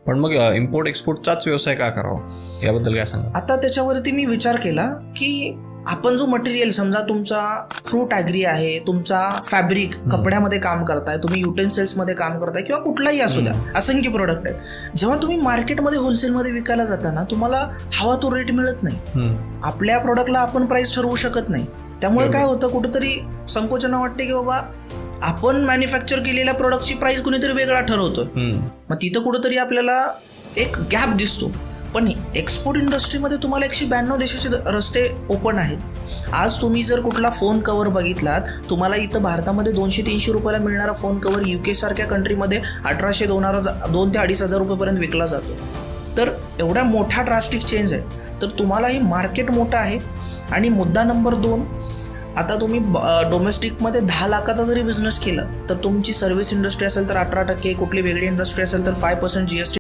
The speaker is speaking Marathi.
पण मग इम्पोर्ट एक्सपोर्टचाच व्यवसाय का करावा याबद्दल काय सांगा? आता त्याच्यावरती मी विचार केला की आपण जो मटेरियल, समजा तुमचा फ्रूट ॲग्री आहे, तुमचा फॅब्रिक कपड्यामध्ये काम करताय, तुम्ही युटेन्सिल्समध्ये काम करताय किंवा कुठलाही असू द्या, असंख्य प्रोडक्ट आहेत. जेव्हा तुम्ही मार्केटमध्ये होलसेलमध्ये विकायला जाता तुम्हाला हवा तो रेट मिळत नाही. आपल्या प्रोडक्टला आपण प्राइस ठरवू शकत नाही. त्यामुळे काय होतं, कुठंतरी संकोचन वाटते की बाबा आपण मॅन्युफॅक्चर केलेल्या प्रोडक्टची प्राइस कुणीतरी वेगळा ठरवतो. मग तिथं कुठंतरी आपल्याला एक गॅप दिसतो. पण एक्सपोर्ट इंडस्ट्रीमध्ये तुम्हाला 192 देशाचे रस्ते ओपन आहेत. आज तुम्ही जर कुठला फोन कव्हर बघितलात, तुम्हाला इथं भारतामध्ये 200-300 रुपयाला मिळणारा फोन कव्हर UK सारख्या कंट्रीमध्ये 1800, 2 ते 2500 रुपयेपर्यंत विकला जातो. तर एवढा मोठा ड्रास्टिक चेंज आहे. तर तुम्हालाही मार्केट मोठं आहे. आणि मुद्दा नंबर 2, आता तुम्ही डोमेस्टिकमध्ये 10 लाखाचा जरी बिझनेस केला तर तुमची सर्व्हिस इंडस्ट्री असेल तर 18%, कुठली वेगळी इंडस्ट्री असेल तर 5% GST